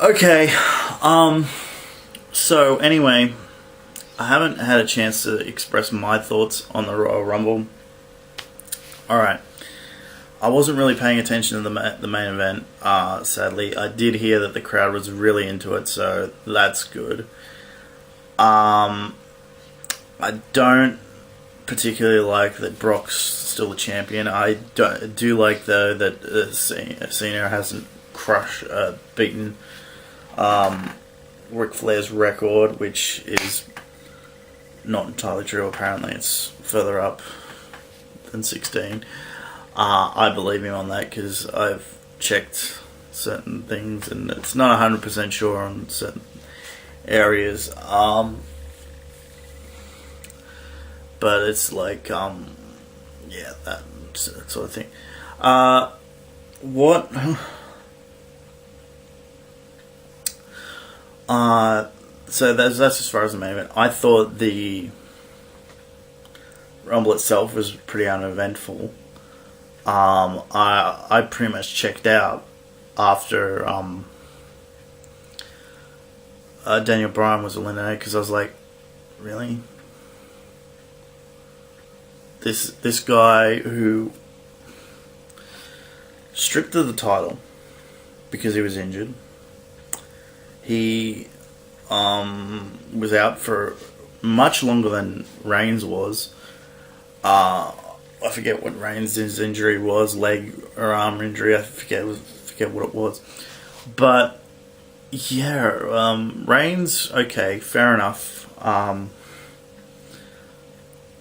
Okay, so anyway, I haven't had a chance to express my thoughts on the Royal Rumble. Alright, I wasn't really paying attention to the main event, sadly. I did hear that the crowd was really into it, so that's good. I don't particularly like that Brock's still the champion. I do like, though, that Cena hasn't beaten Ric Flair's record, which is not entirely true. Apparently, it's further up than 16. I believe him on that because I've checked certain things and it's not 100% sure on certain areas. But it's like, yeah, that sort of thing. What? So that's as far as the main event. I thought the Rumble itself was pretty uneventful. I pretty much checked out after Daniel Bryan was eliminated because I was like, really? This guy who stripped of the title because he was injured. He was out for much longer than Reigns was. I forget what Reigns' injury was, leg or arm injury. I forget what it was. But yeah, Reigns, okay, fair enough.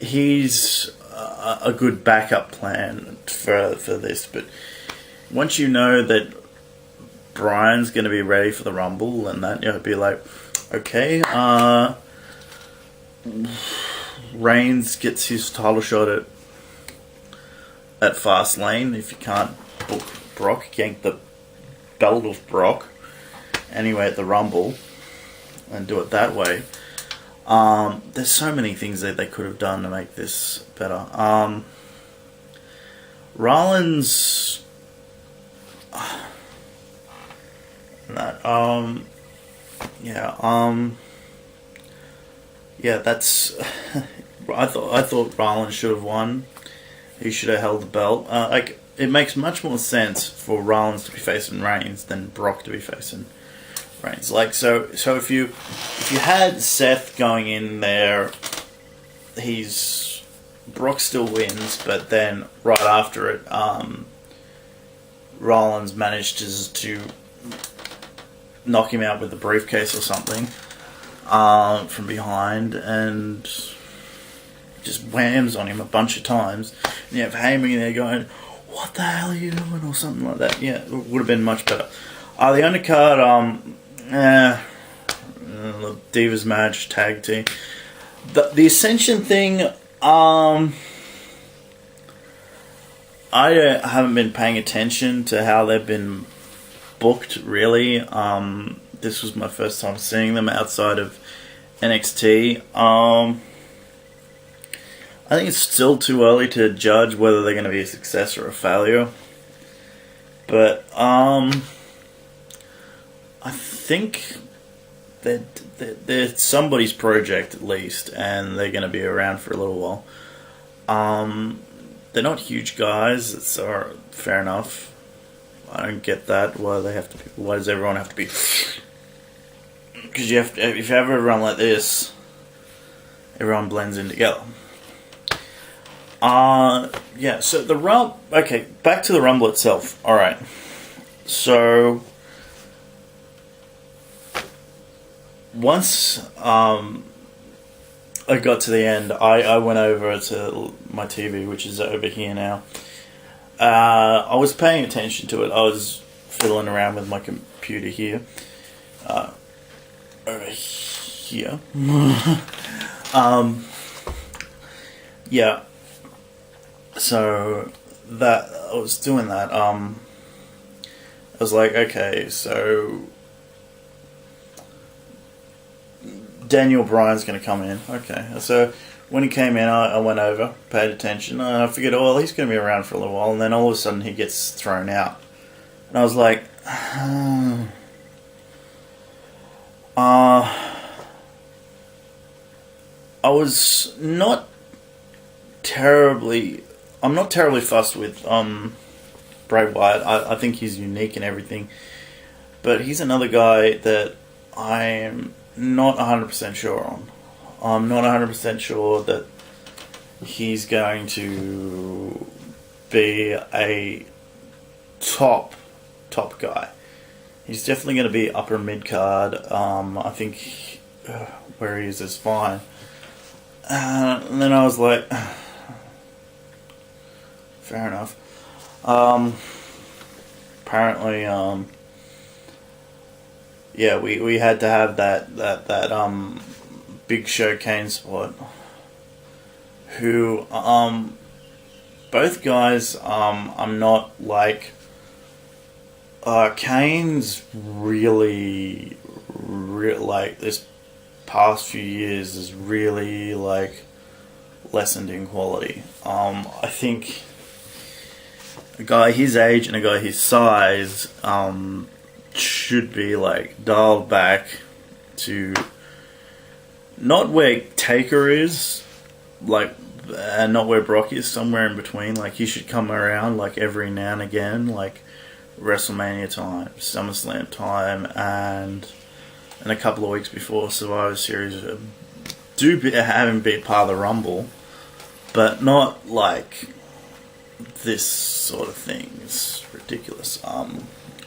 He's a good backup plan for this, but once you know that Bryan's going to be ready for the Rumble and that, be like, okay, Reigns gets his title shot at Fastlane. If you can't book Brock, yank the belt of Brock anyway at the Rumble and do it that way. There's so many things that they could have done to make this better. Rollins, that's. I thought Rollins should have won. He should have held the belt. It makes much more sense for Rollins to be facing Reigns than Brock to be facing Reigns. So if you had Seth going in there, Brock still wins, but then right after it, Rollins manages to knock him out with the briefcase or something from behind and just whams on him a bunch of times. And you have Heyman there going, "What the hell are you doing?" or something like that. Yeah, it would have been much better. The undercard, the Divas match, tag team. The Ascension thing, I haven't been paying attention to how they've been booked, really. This was my first time seeing them outside of NXT. I think it's still too early to judge whether they're going to be a success or a failure. But I think they're somebody's project at least, and they're going to be around for a little while. They're not huge guys. It's fair enough. I don't get that. Why does everyone have to be? Because if you have everyone like this, everyone blends in together. Yeah. So the Rumble. Okay, back to the Rumble itself. All right. So once I got to the end, I went over to my TV, which is over here now. I was paying attention to it. I was fiddling around with my computer here. Over here. Yeah. So that I was doing that. I was like, okay, so Daniel Bryan's going to come in. Okay, so when he came in, I went over, paid attention, and I figured, oh, well, he's going to be around for a little while, and then all of a sudden he gets thrown out. And I was like, I was not terribly. I'm not terribly fussed with Bray Wyatt. I think he's unique and everything, but he's another guy that I'm not 100% sure on. I'm not 100% sure that he's going to be a top guy. He's definitely going to be upper mid card. I think where he is fine. And then I was like, fair enough. Apparently, yeah, we had to have that Big Show Kane spot. Who both guys I'm not like. Kane's really like this past few years is really like lessened in quality. I think a guy his age and a guy his size should be like dialed back to not where Taker is, like, and not where Brock is, somewhere in between. Like, he should come around like every now and again, like WrestleMania time, SummerSlam time, and a couple of weeks before Survivor Series. Have him be part of the Rumble, but not like this sort of thing. It's ridiculous. I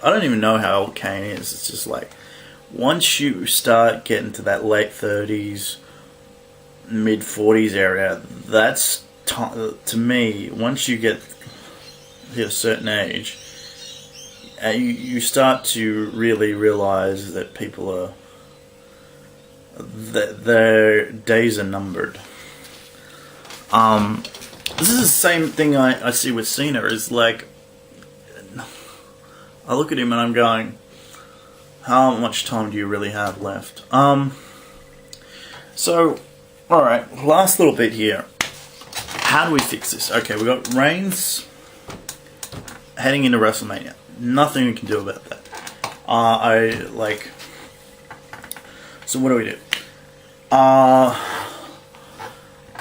don't even know how old Kane is. It's just like once you start getting to that late 30s, mid 40s area, that's to me. Once you get hit a certain age, you start to really realize that people are that their days are numbered. This is the same thing I see with Cena. Is like I look at him and I'm going, how much time do you really have left? So, all right, last little bit here. How do we fix this? Okay, we got Reigns heading into WrestleMania. Nothing we can do about that. So what do we do? I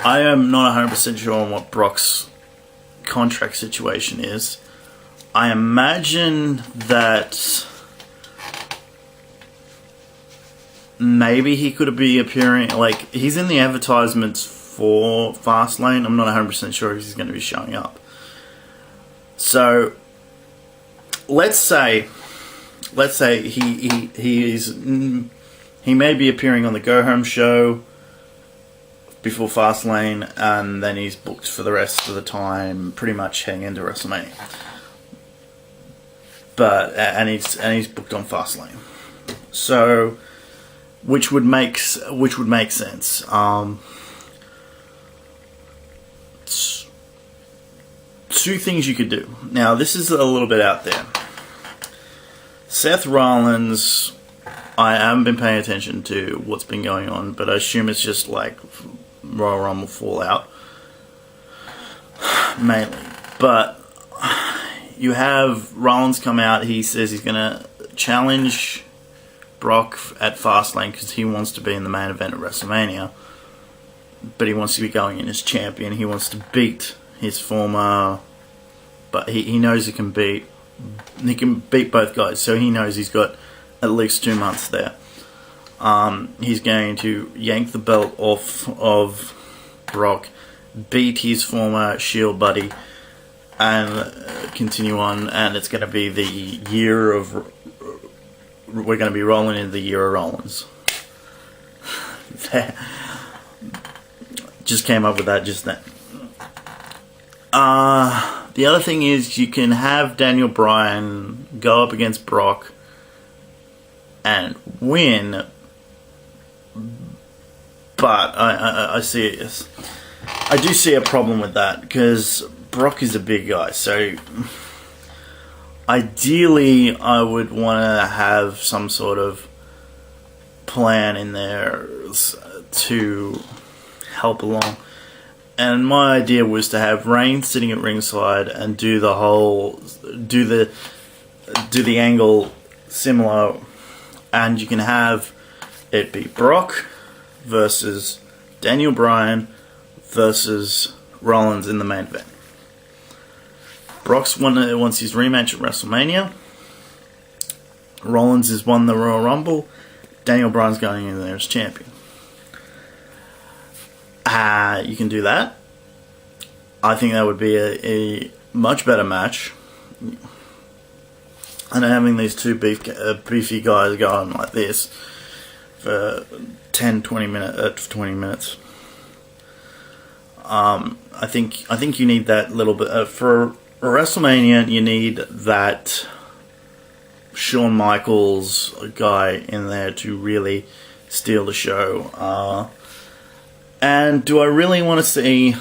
am not 100% sure on what Brock's contract situation is. I imagine that maybe he could be appearing, like, he's in the advertisements for Fastlane. I'm not 100% sure if he's going to be showing up. So let's say he may be appearing on the Go Home show before Fastlane, and then he's booked for the rest of the time, pretty much heading into WrestleMania. But he's booked on Fastlane, so which would make sense. Two things you could do. Now, this is a little bit out there. Seth Rollins, I haven't been paying attention to what's been going on, but I assume it's just like Royal Rumble fallout, mainly. But you have Rollins come out, he says he's going to challenge Brock at Fastlane because he wants to be in the main event at WrestleMania, but he wants to be going in as champion. He wants to beat his former, but he knows he can beat both guys, so he knows he's got at least 2 months there. He's going to yank the belt off of Brock, beat his former Shield buddy, and continue on, and it's going to be the year of... We're going to be rolling into the year of Rollins. Just came up with that just then. The other thing is you can have Daniel Bryan go up against Brock and win, but I do see a problem with that because Brock is a big guy, so ideally I would want to have some sort of plan in there to help along. And my idea was to have Reigns sitting at ringside and do the angle similar, and you can have it be Brock versus Daniel Bryan versus Rollins in the main event. Brock's wants his rematch at WrestleMania. Rollins has won the Royal Rumble. Daniel Bryan's going in there as champion. You can do that. I think that would be a much better match. And having these two beefy guys going like this for 20 minutes. I think you need that little bit for WrestleMania. You need that Shawn Michaels guy in there to really steal the show. And do I really want to see?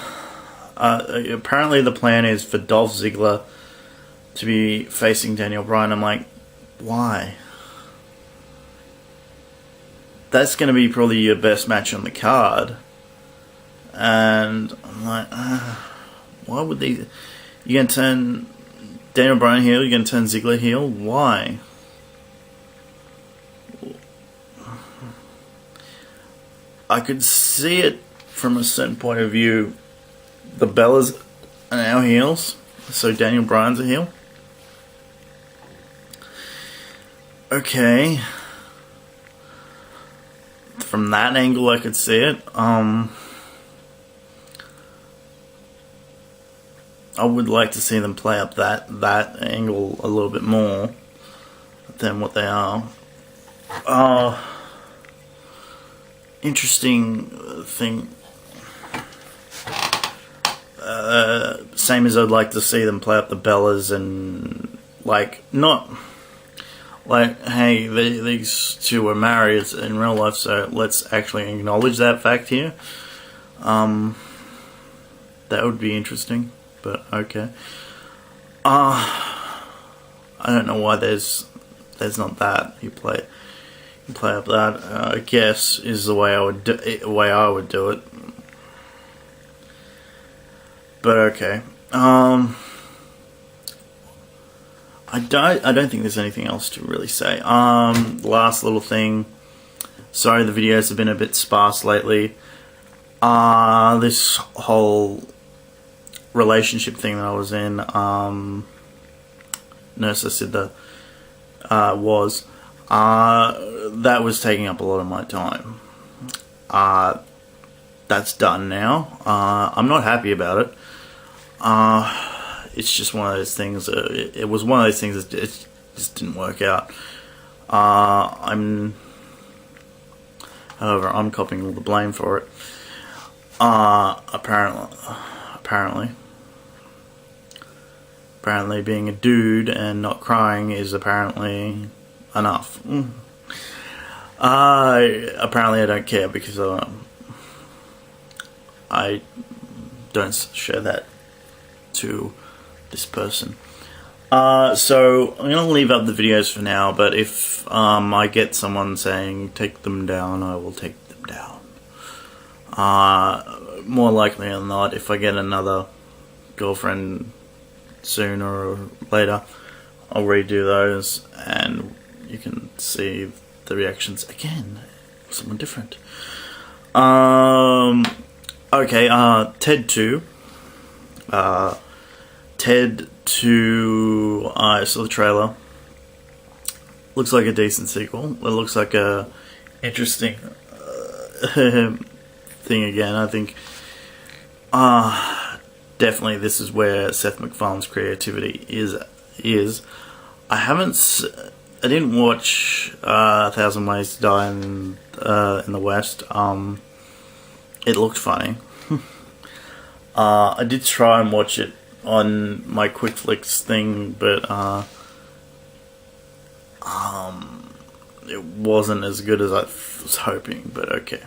Apparently, the plan is for Dolph Ziggler to be facing Daniel Bryan. I'm like, why? That's going to be probably your best match on the card. And I'm like, why would they? You're going to turn Daniel Bryan heel? You're going to turn Ziggler heel? Why? I could see it from a certain point of view. The Bellas are now heels, so Daniel Bryan's a heel. Okay. From that angle, I could see it. I would like to see them play up that angle a little bit more than what they are. Interesting thing. Same as I'd like to see them play up the Bellas and not like, hey, these two are married in real life, so let's actually acknowledge that fact here. That would be interesting, but okay. I don't know why there's not that. You play up that. I guess is the way I would do it. But okay. I don't think there's anything else to really say. Last little thing. Sorry, the videos have been a bit sparse lately. This whole relationship thing that I was in, Nurse Siddha, that was taking up a lot of my time. That's done now. I'm not happy about it. It's just one of those things. It was one of those things that it just didn't work out. However, I'm copying all the blame for it. Apparently, being a dude and not crying is apparently enough. Apparently, I don't care because I don't share that to this person. So I'm gonna leave up the videos for now, but if I get someone saying take them down, I will take them down. More likely than not, if I get another girlfriend sooner or later, I'll redo those and you can see the reactions again. Someone different. Okay, Ted 2. Ted 2, I saw the trailer. Looks like a decent sequel. It looks like a interesting thing again. I think definitely this is where Seth MacFarlane's creativity is. I didn't watch 1,000 Ways to Die in the West. It looked funny. I did try and watch it on my Quick Flicks thing, but it wasn't as good as I was hoping, but okay.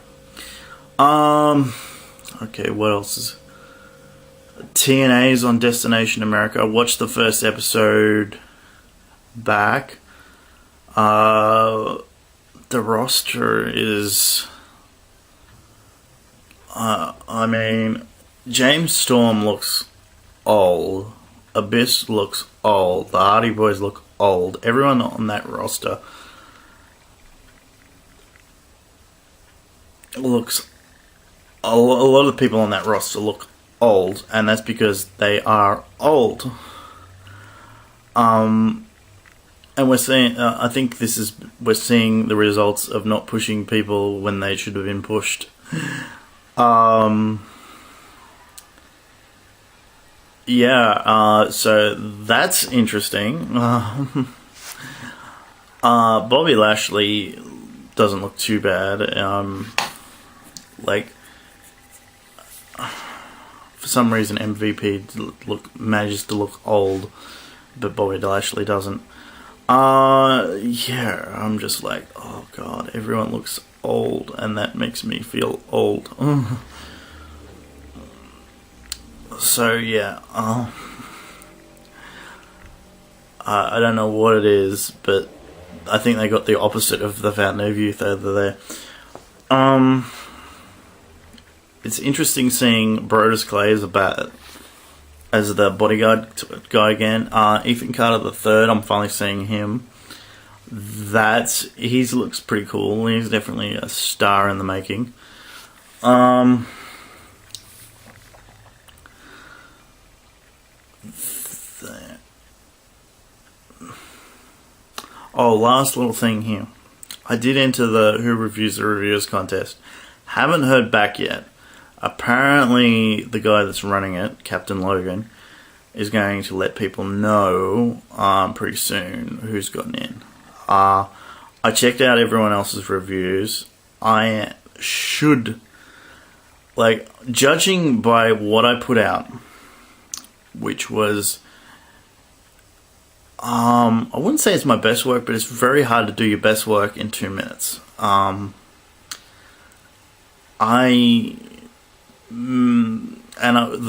Okay, what else is... TNA's on Destination America. I watched the first episode back. The roster is... I mean, James Storm looks old. Abyss looks old. The Hardy Boys look old. Everyone on that roster looks a lot of the people on that roster look old, and that's because they are old. And we're seeing, I think we're seeing the results of not pushing people when they should have been pushed. So that's interesting. Bobby Lashley doesn't look too bad. For some reason, MVP manages to look old, but Bobby Lashley doesn't. I'm just like, oh god, everyone looks old, and that makes me feel old. So I don't know what it is, but I think they got the opposite of the Fountain of Youth over there. It's interesting seeing Brodus Clay as the bodyguard guy again. Ethan Carter III, I'm finally seeing him. He looks pretty cool. He's definitely a star in the making. Last little thing here. I did enter the Who Reviews the Reviewers contest. Haven't heard back yet. Apparently, the guy that's running it, Captain Logan, is going to let people know pretty soon who's gotten in. I checked out everyone else's reviews. I should, judging by what I put out, which was, I wouldn't say it's my best work, but it's very hard to do your best work in 2 minutes. The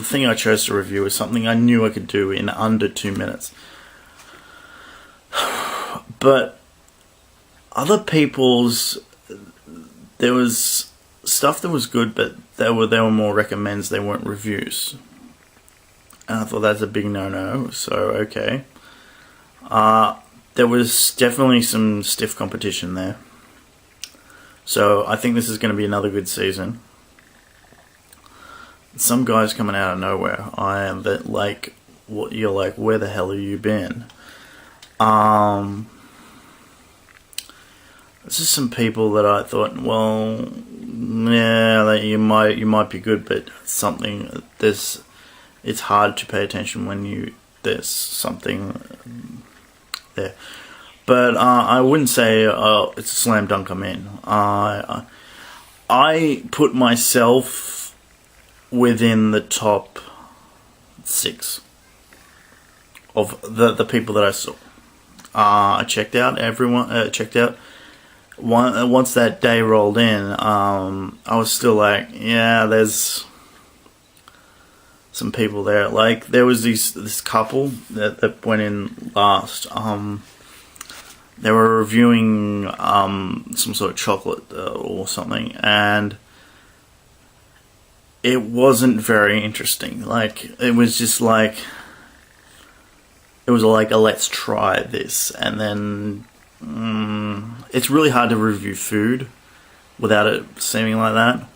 thing I chose to review is something I knew I could do in under 2 minutes. But other people's, there was stuff that was good, but they were more recommends, they weren't reviews. And I thought that's a big no-no, so okay. There was definitely some stiff competition there. So I think this is going to be another good season. Some guys coming out of nowhere. You're like, where the hell have you been? There's just some people that I thought, well, yeah, you might be good, but it's hard to pay attention when there's something there. But I wouldn't say it's a slam dunk I'm in. I put myself within the top 6 of the people that I saw. I checked out everyone. Once that day rolled in, I was still like, yeah, there's some people there. Like there was this couple that went in last. They were reviewing some sort of chocolate or something, and it wasn't very interesting. It was just like a let's try this, and then it's really hard to review food without it seeming like that.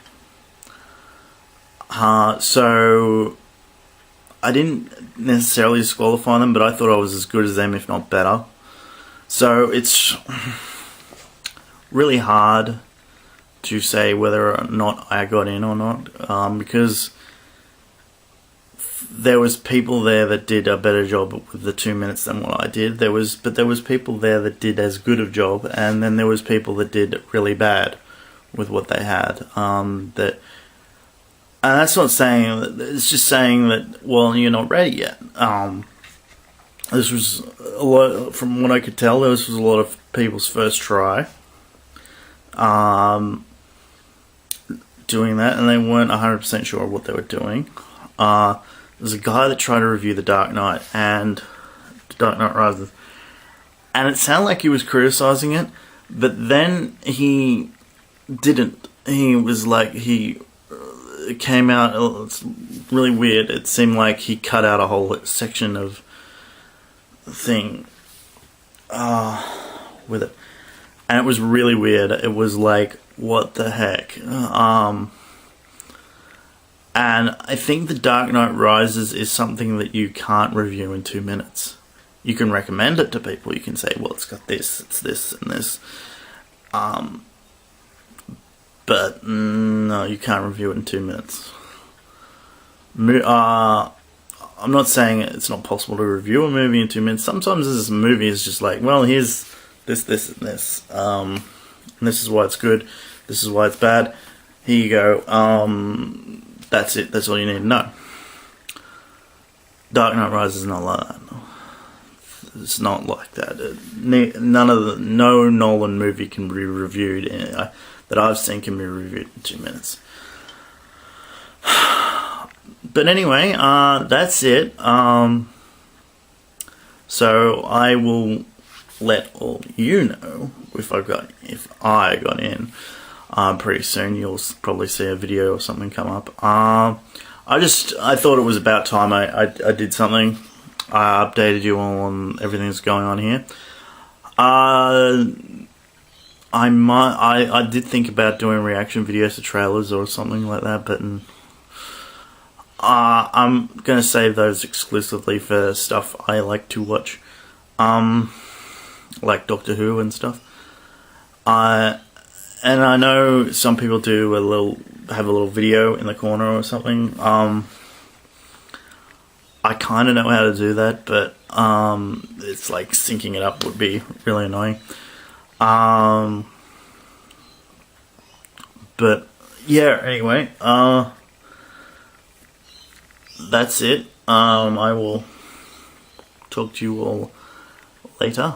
So I didn't necessarily disqualify them, but I thought I was as good as them, if not better. So it's really hard to say whether or not I got in or not, because there was people there that did a better job with the 2 minutes than what I did. There was people there that did as good a job, and then there was people that did really bad with what they had. And that's not saying, it's just saying that, well, you're not ready yet. This was a lot, from what I could tell, this was a lot of people's first try doing that, and they weren't 100% sure what they were doing. There's a guy that tried to review The Dark Knight and Dark Knight Rises, and it sounded like he was criticizing it, but then he didn't. He was like, it came out, it's really weird. It seemed like he cut out a whole section of thing with it, and it was really weird. It was like, what the heck? And I think The Dark Knight Rises is something that you can't review in 2 minutes. You can recommend it to people. You can say, well, it's got this, it's this, and this. But no, you can't review it in 2 minutes. I'm not saying it's not possible to review a movie in 2 minutes. Sometimes this movie is just like, well, here's this, and this. And this is why it's good. This is why it's bad. Here you go. That's it. That's all you need to know. Dark Knight Rises is not like that. It's not like that. No Nolan movie can be reviewed that I've seen can be reviewed in 2 minutes. But anyway, that's it. So I will let all you know if I got in. Pretty soon you'll probably see a video or something come up. I thought it was about time I did something. I updated you all on everything that's going on here. I did think about doing reaction videos to trailers or something like that, but I'm gonna save those exclusively for stuff I like to watch, like Doctor Who and stuff. And I know some people have a little video in the corner or something. I kind of know how to do that, but it's like syncing it up would be really annoying. But yeah, anyway, that's it. I will talk to you all later.